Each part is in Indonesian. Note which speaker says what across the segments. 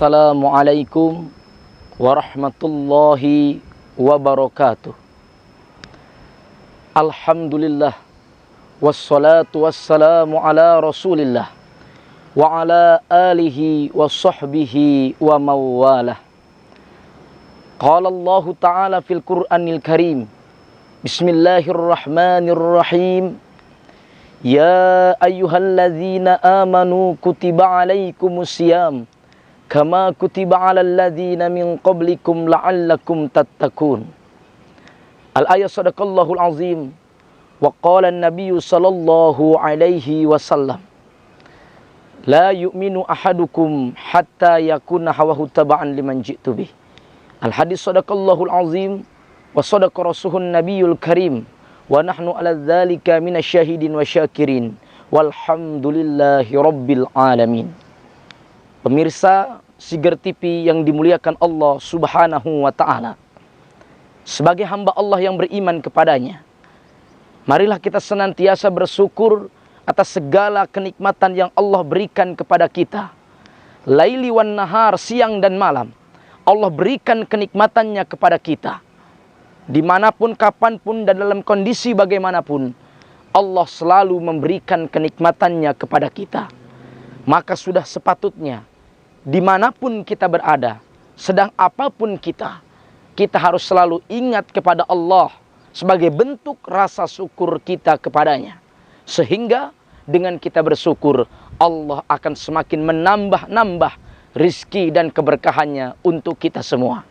Speaker 1: Assalamualaikum warahmatullahi wabarakatuh. Alhamdulillah, wassalatu wassalamu ala rasulillah wa ala alihi wa sahbihi wa mawalah. Qala Allah Ta'ala fil Qur'anil Karim, Bismillahirrahmanirrahim. Ya ayyuhalladzina amanu kutiba alaikumus siyam kama kutiba alal ladzina min qablikum la'allakum tattaqun. Al-ayat sadaqallahul azim. Wa qala an-nabiyyu sallallahu alaihi wasallam, la yu'minu ahadukum hatta yakuna hawahu taba'an liman ji'tu bih. Al-hadis sadaqallahul azim wa sadaqa rasuhun nabiyyul karim wa nahnu ala dzalika minasyahidin wa syakirin walhamdulillahi rabbil alamin. Pemirsa Siger TV yang dimuliakan Allah Subhanahu wa ta'ala, sebagai hamba Allah yang beriman kepadanya, marilah kita senantiasa bersyukur atas segala kenikmatan yang Allah berikan kepada kita. Laili wan nahar, siang dan malam, Allah berikan kenikmatannya kepada kita. Dimanapun, kapanpun, dan dalam kondisi bagaimanapun, Allah selalu memberikan kenikmatannya kepada kita. Maka sudah sepatutnya, dimanapun kita berada, sedang apapun kita harus selalu ingat kepada Allah sebagai bentuk rasa syukur kita kepadanya. Sehingga dengan kita bersyukur, Allah akan semakin menambah-nambah rizki dan keberkahannya untuk kita semua.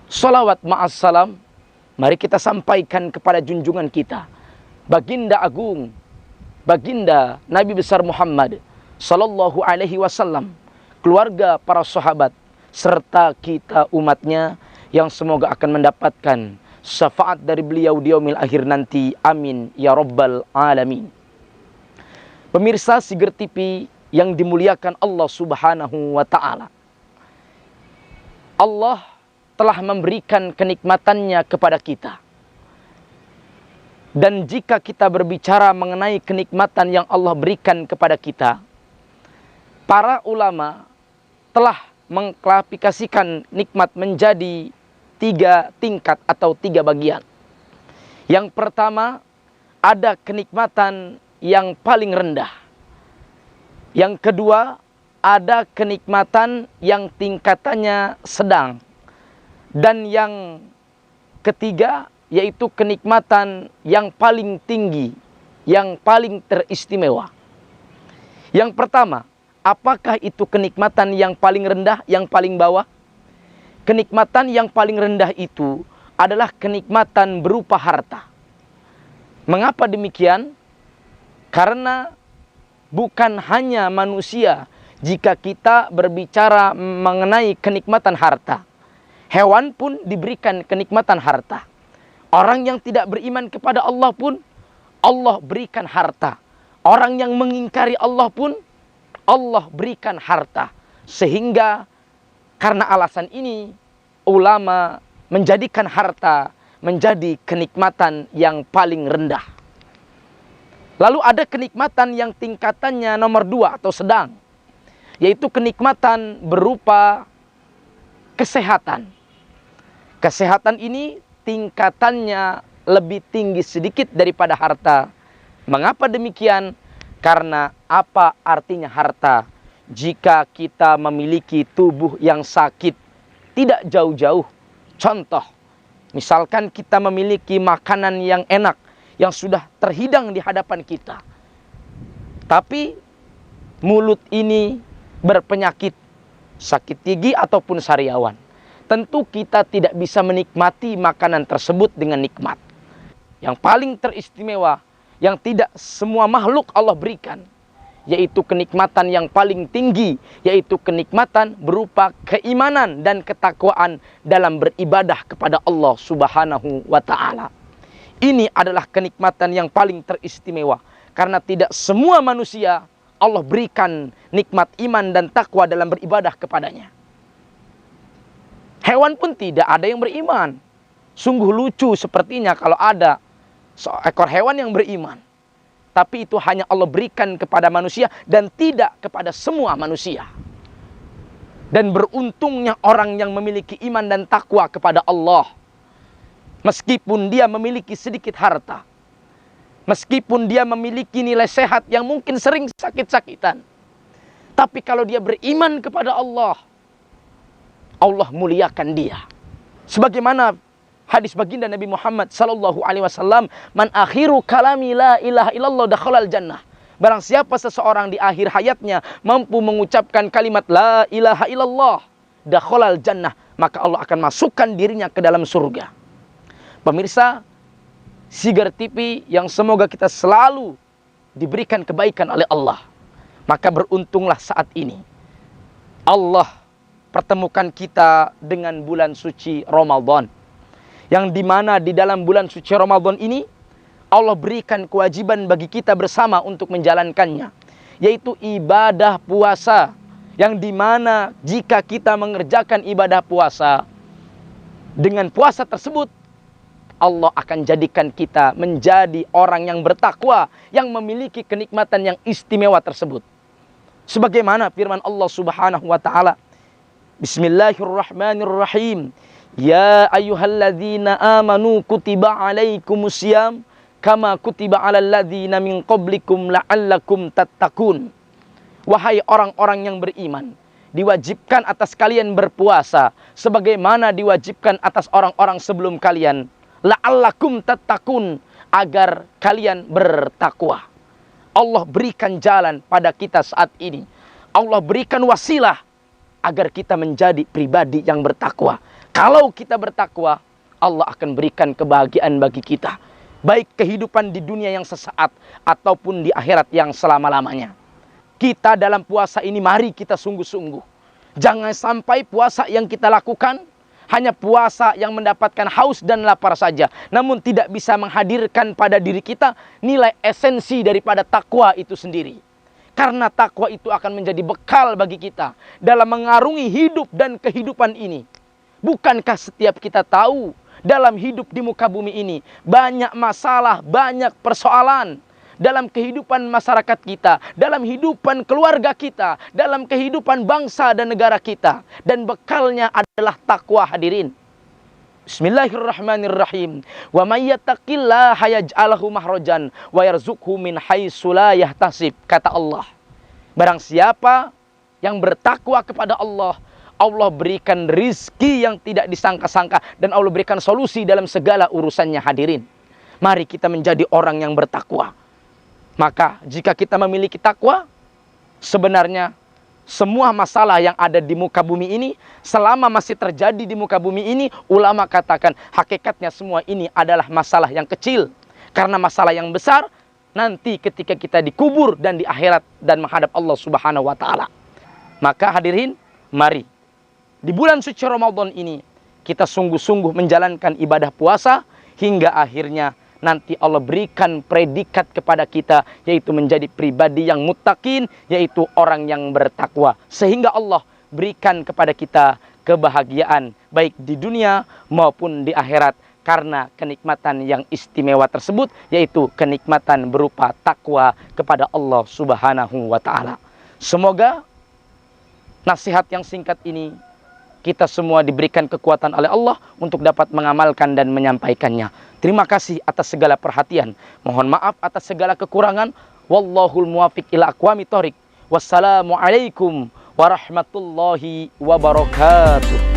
Speaker 1: Salawat ma'assalam, mari kita sampaikan kepada junjungan kita, Baginda Agung, Baginda Nabi besar Muhammad sallallahu alaihi wasallam, keluarga, para sahabat, serta kita umatnya yang semoga akan mendapatkan syafaat dari beliau di yaumil akhir nanti. Amin ya rabbal alamin. Pemirsa Siger TV yang dimuliakan Allah Subhanahu wa ta'ala, Allah telah memberikan kenikmatannya kepada kita. Dan jika kita berbicara mengenai kenikmatan yang Allah berikan kepada kita, para ulama telah mengklasifikasikan nikmat menjadi 3 tingkat atau 3 bagian. Yang pertama, ada kenikmatan yang paling rendah. Yang kedua, ada kenikmatan yang tingkatannya sedang. Dan yang ketiga, yaitu kenikmatan yang paling tinggi, yang paling teristimewa. Yang pertama, apakah itu kenikmatan yang paling rendah, yang paling bawah? Kenikmatan yang paling rendah itu adalah kenikmatan berupa harta. Mengapa demikian? Karena bukan hanya manusia jika kita berbicara mengenai kenikmatan harta. Hewan pun diberikan kenikmatan harta. Orang yang tidak beriman kepada Allah pun Allah berikan harta. Orang yang mengingkari Allah pun Allah berikan harta. Sehingga karena alasan ini, ulama menjadikan harta menjadi kenikmatan yang paling rendah. Lalu ada kenikmatan yang tingkatannya nomor 2 atau sedang, yaitu kenikmatan berupa kesehatan. Kesehatan ini tingkatannya lebih tinggi sedikit daripada harta. Mengapa demikian? Karena apa artinya harta? Jika kita memiliki tubuh yang sakit, tidak jauh-jauh. Contoh, misalkan kita memiliki makanan yang enak, yang sudah terhidang di hadapan kita. Tapi mulut ini berpenyakit, sakit gigi ataupun sariawan. Tentu kita tidak bisa menikmati makanan tersebut dengan nikmat. Yang paling teristimewa, yang tidak semua makhluk Allah berikan, yaitu kenikmatan yang paling tinggi, yaitu kenikmatan berupa keimanan dan ketakwaan dalam beribadah kepada Allah Subhanahu wa ta'ala. Ini adalah kenikmatan yang paling teristimewa, karena tidak semua manusia Allah berikan nikmat iman dan takwa dalam beribadah kepadanya. Hewan pun tidak ada yang beriman. Sungguh lucu sepertinya kalau ada seekor hewan yang beriman. Tapi itu hanya Allah berikan kepada manusia dan tidak kepada semua manusia. Dan beruntungnya orang yang memiliki iman dan takwa kepada Allah. Meskipun dia memiliki sedikit harta, meskipun dia memiliki nilai sehat yang mungkin sering sakit-sakitan, tapi kalau dia beriman kepada Allah, Allah muliakan dia. Sebagaimana hadis baginda Nabi Muhammad sallallahu alaihi wasallam, "Man akhiru kalami la ilaha illallah dakhalal jannah." Barang siapa seseorang di akhir hayatnya mampu mengucapkan kalimat la ilaha illallah, dakhalal jannah, maka Allah akan masukkan dirinya ke dalam surga. Pemirsa Sigar TV yang semoga kita selalu diberikan kebaikan oleh Allah. Maka beruntunglah saat ini Allah pertemukan kita dengan bulan suci Ramadan. Yang dimana di dalam bulan suci Ramadan ini Allah berikan kewajiban bagi kita bersama untuk menjalankannya, yaitu ibadah puasa. Yang dimana jika kita mengerjakan ibadah puasa, dengan puasa tersebut Allah akan jadikan kita menjadi orang yang bertakwa, yang memiliki kenikmatan yang istimewa tersebut. Sebagaimana firman Allah Subhanahu wa taala, Bismillahirrahmanirrahim. Ya ayyuhalladzina amanu kutiba alaikumusiyam kama kutiba alal ladzina min qablikum la'allakum tattaqun. Wahai orang-orang yang beriman, diwajibkan atas kalian berpuasa sebagaimana diwajibkan atas orang-orang sebelum kalian, la'allakum tattaqun, agar kalian bertakwa. Allah berikan jalan pada kita saat ini. Allah berikan wasilah agar kita menjadi pribadi yang bertakwa. Kalau kita bertakwa, Allah akan berikan kebahagiaan bagi kita, baik kehidupan di dunia yang sesaat ataupun di akhirat yang selama-lamanya. Kita dalam puasa ini mari kita sungguh-sungguh. Jangan sampai puasa yang kita lakukan hanya puasa yang mendapatkan haus dan lapar saja, namun tidak bisa menghadirkan pada diri kita nilai esensi daripada takwa itu sendiri. Karena takwa itu akan menjadi bekal bagi kita dalam mengarungi hidup dan kehidupan ini. Bukankah setiap kita tahu dalam hidup di muka bumi ini banyak masalah, banyak persoalan dalam kehidupan masyarakat kita, dalam kehidupan keluarga kita, dalam kehidupan bangsa dan negara kita, dan bekalnya adalah takwa, hadirin. Bismillahirrahmanirrahim. Wa may yattaqillaha yaj'alhu mahrajan wa yarzuqhu min haitsu la yahtasib. Kata Allah, barang siapa yang bertakwa kepada Allah, Allah berikan rizki yang tidak disangka-sangka, dan Allah berikan solusi dalam segala urusannya, hadirin. Mari kita menjadi orang yang bertakwa. Maka jika kita memiliki takwa, sebenarnya semua masalah yang ada di muka bumi ini, selama masih terjadi di muka bumi ini, ulama katakan hakikatnya semua ini adalah masalah yang kecil. Karena masalah yang besar nanti ketika kita dikubur dan di akhirat dan menghadap Allah Subhanahu wa taala. Maka hadirin, mari di bulan suci Ramadan ini kita sungguh-sungguh menjalankan ibadah puasa hingga akhirnya nanti Allah berikan predikat kepada kita, yaitu menjadi pribadi yang muttaqin, yaitu orang yang bertakwa. Sehingga Allah berikan kepada kita kebahagiaan baik di dunia maupun di akhirat karena kenikmatan yang istimewa tersebut, yaitu kenikmatan berupa takwa kepada Allah Subhanahu wa taala. Semoga nasihat yang singkat ini kita semua diberikan kekuatan oleh Allah untuk dapat mengamalkan dan menyampaikannya. Terima kasih atas segala perhatian. Mohon maaf atas segala kekurangan. Wallahul muwafiq ila aqwamit thoriq. Wassalamualaikum warahmatullahi wabarakatuh.